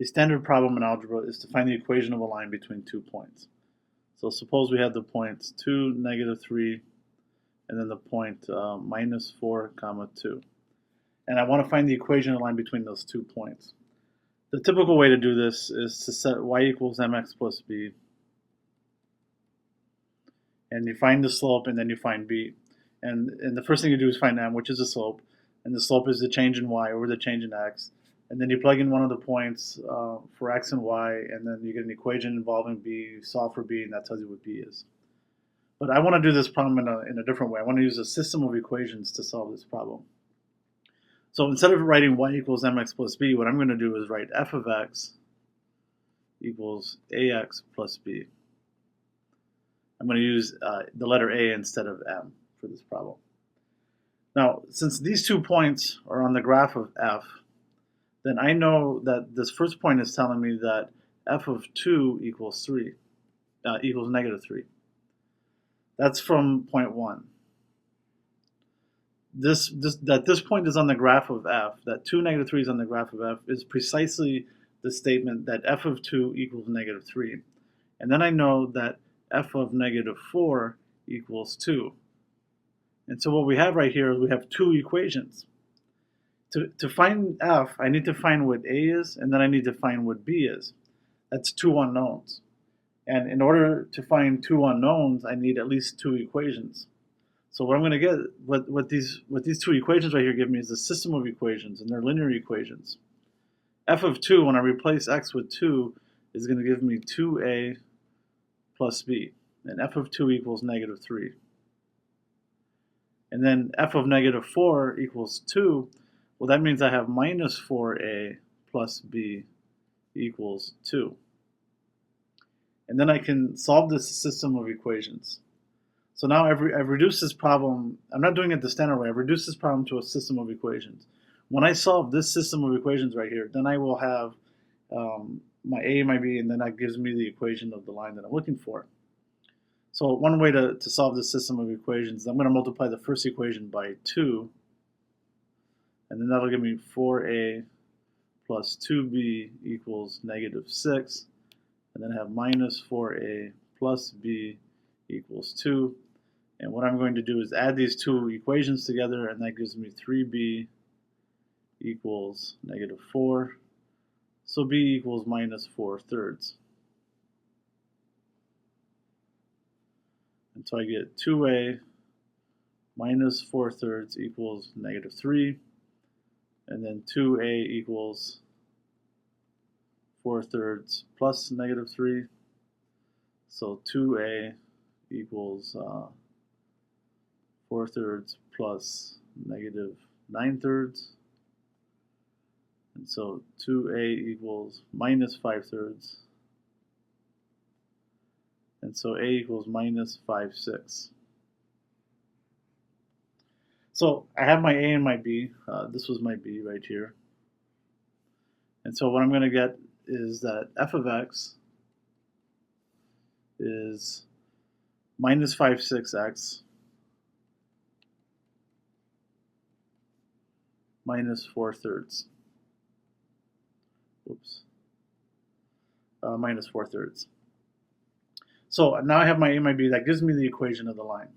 a standard problem in algebra is to find the equation of a line between 2 points. So suppose we have the points 2, -3, and then the point -4, 2. And I want to find the equation of the line between those 2 points. The typical way to do this is to set y equals mx plus b, and you find the slope, and then you find b. And the first thing you do is find m, which is the slope, and the slope is the change in y over the change in x. And then you plug in one of the points for x and y, and then you get an equation involving b, you solve for b, and that tells you what b is. But I want to do this problem in a different way. I want to use a system of equations to solve this problem. So instead of writing y equals mx plus b, what I'm going to do is write f of x equals ax plus b. I'm going to use the letter a instead of m for this problem. Now, since these 2 points are on the graph of f, then I know that this first point is telling me that f of 2 equals 3, equals -3. That's from point 1. That this point is on the graph of f, that 2, -3 is on the graph of f, is precisely the statement that f of 2 equals -3. And then I know that f of -4 equals 2. And so what we have right here is we have 2 equations. To find f, I need to find what a is, and then I need to find what b is. That's 2 unknowns. And in order to find 2 unknowns, I need at least 2 equations. So what I'm going to get, what these 2 equations right here give me is a system of equations, and they're linear equations. F of 2, when I replace x with 2, is going to give me 2a plus b. And f of 2 equals -3. And then f of -4 equals 2. Well, that means I have -4a plus b equals 2. And then I can solve this system of equations. So now I've reduced this problem. I'm not doing it the standard way. I've reduced this problem to a system of equations. When I solve this system of equations right here, then I will have my a, my b, and then that gives me the equation of the line that I'm looking for. So one way to solve this system of equations is I'm going to multiply the first equation by 2, and then that'll give me 4a plus 2b equals -6, and then have -4a plus b equals 2. And what I'm going to do is add these 2 equations together, and that gives me 3b equals -4. So b equals -4/3. And so I get 2a minus 4/3 equals -3. And then 2a equals 4/3 plus -3. So 2a equals 4/3 plus -9/3. And so 2a equals -5/3. And so a equals -5/6. So I have my a and my b. This was my b right here. And so what I'm going to get is that f of x is -5/6x minus 4/3. Oops. Minus 4/3. So now I have my a and my b. That gives me the equation of the line.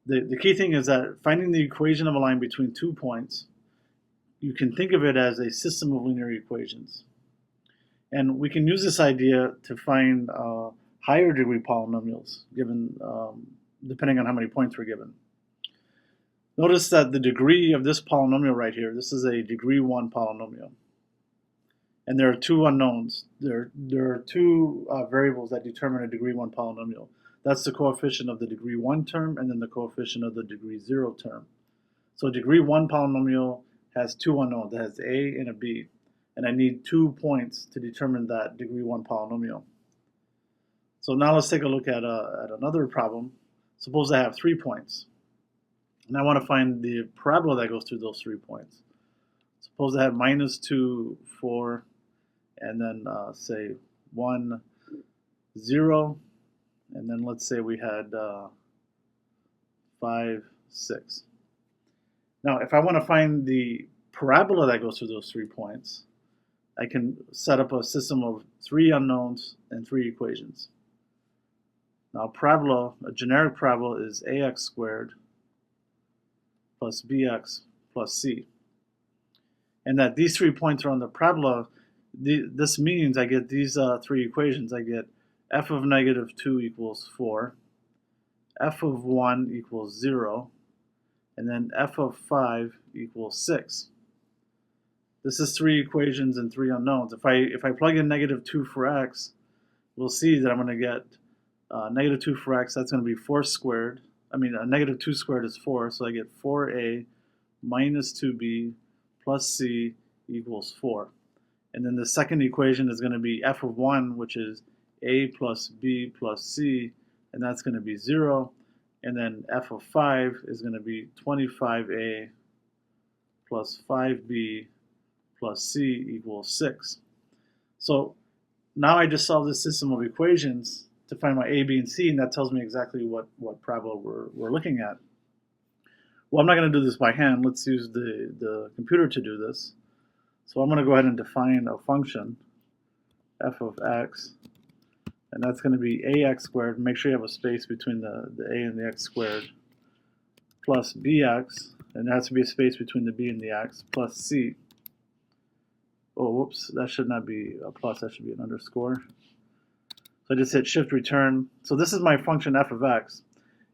The key thing is that finding the equation of a line between 2 points, you can think of it as a system of linear equations. And we can use this idea to find higher degree polynomials, given depending on how many points we're given. Notice that the degree of this polynomial right here, this is a degree 1 polynomial. And there are 2 unknowns. There are 2 variables that determine a degree 1 polynomial. That's the coefficient of the degree 1 term, and then the coefficient of the degree 0 term. So a degree 1 polynomial has 2 unknowns. It has a and a b. And I need 2 points to determine that degree 1 polynomial. So now let's take a look at another problem. Suppose I have 3 points. And I want to find the parabola that goes through those 3 points. Suppose I have -2, 4, and then say 1, 0. And then let's say we had 5, 6. Now, if I want to find the parabola that goes through those 3 points, I can set up a system of 3 unknowns and 3 equations. Now parabola, a generic parabola is ax squared plus bx plus c. And that these 3 points are on the parabola, this means I get these 3 equations. I get f of negative 2 equals 4, f of 1 equals 0, and then f of 5 equals 6. This is 3 equations and 3 unknowns. If I plug in negative 2 for x, we'll see that I'm going to get negative 2 for x, that's going to be 4 squared. Negative 2 squared is 4, so I get 4a minus 2b plus c equals 4. And then the second equation is going to be f of 1, which is a plus b plus c, and that's going to be 0. And then f of 5 is going to be 25a plus 5b plus c equals 6. So now I just solved this system of equations to find my a, b, and c, and that tells me exactly what parabola we're looking at. Well, I'm not going to do this by hand. Let's use the computer to do this. So I'm going to go ahead and define a function, f of x, and that's going to be ax squared. Make sure you have a space between the a and the x squared, plus bx, and there has to be a space between the b and the x, plus c. Oh, whoops, that should not be a plus, that should be an underscore. So I just hit shift return. So this is my function f of x.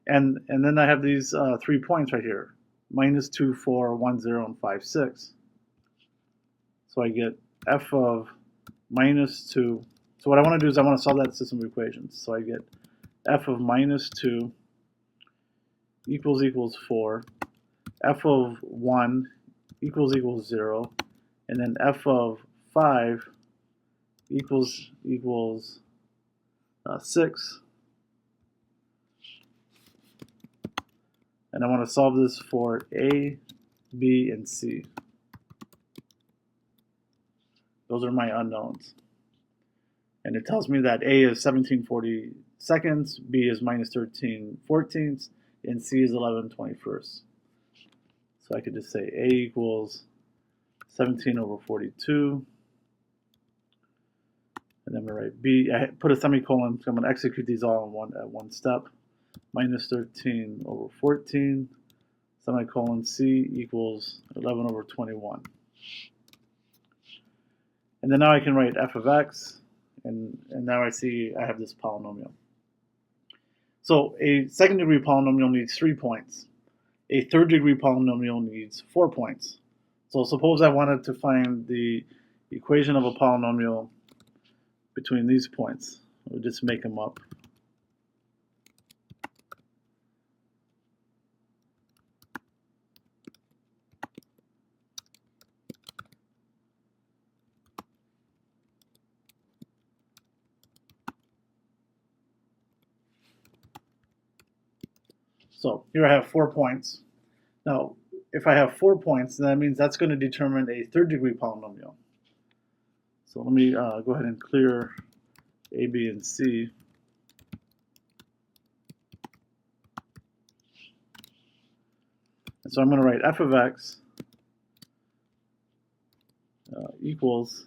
And then I have these 3 points right here, minus 2, 4, 1, 0, and 5, 6. So I get f of minus 2. So what I want to do is I want to solve that system of equations. So I get f of minus 2 equals 4, f of 1 equals 0, and then f of 5 equals 6. And I want to solve this for a, b, and c. Those are my unknowns. And it tells me that a is 1740 seconds, b is minus 13 fourteenths, and c is 11 21st. So I could just say a equals 17 over 42. And then I'm going to write b. I put a semicolon, so I'm going to execute these all at one step. Minus 13 over 14, semicolon, c equals 11 over 21. And then now I can write f of x, and now I see I have this polynomial. So a second degree polynomial needs 3 points. A third degree polynomial needs 4 points. So suppose I wanted to find the equation of a polynomial between these points. We'll just make them up. So here I have 4 points. Now, if I have 4 points, then that means that's going to determine a third degree polynomial. So let me go ahead and clear a, b, and c. And so I'm going to write f of x equals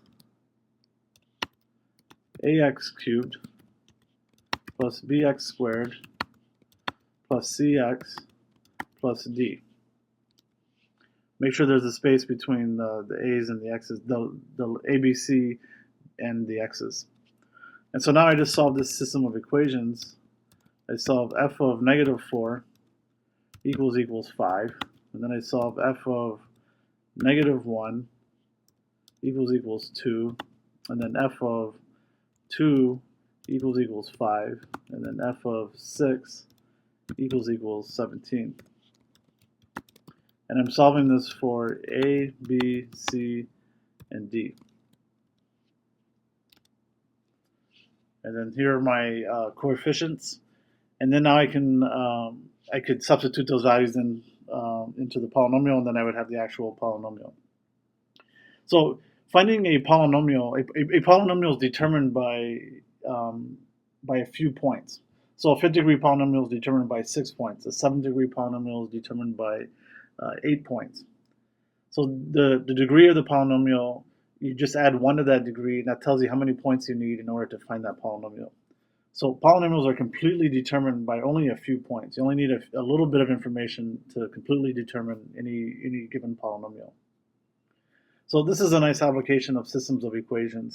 ax cubed plus bx squared plus cx plus d. Make sure there's a space between the a's and the x's, the ABC and the x's. And so now I just solve this system of equations. I solve f of negative 4 equals 5. And then I solve f of negative 1 equals 2. And then f of 2 equals 5. And then f of 6 equals 17. And I'm solving this for a, b, c, and d. And then here are my coefficients. And then now I could substitute those values in, into the polynomial, and then I would have the actual polynomial. So finding a polynomial, a polynomial is determined by a few points. So a fifth degree polynomial is determined by 6 points. A seventh degree polynomial is determined by 8 points. So the degree of the polynomial you just add 1 to that degree, and that tells you how many points you need in order to find that polynomial. So polynomials are completely determined by only a few points. You only need a little bit of information to completely determine any given polynomial. So this is a nice application of systems of equations.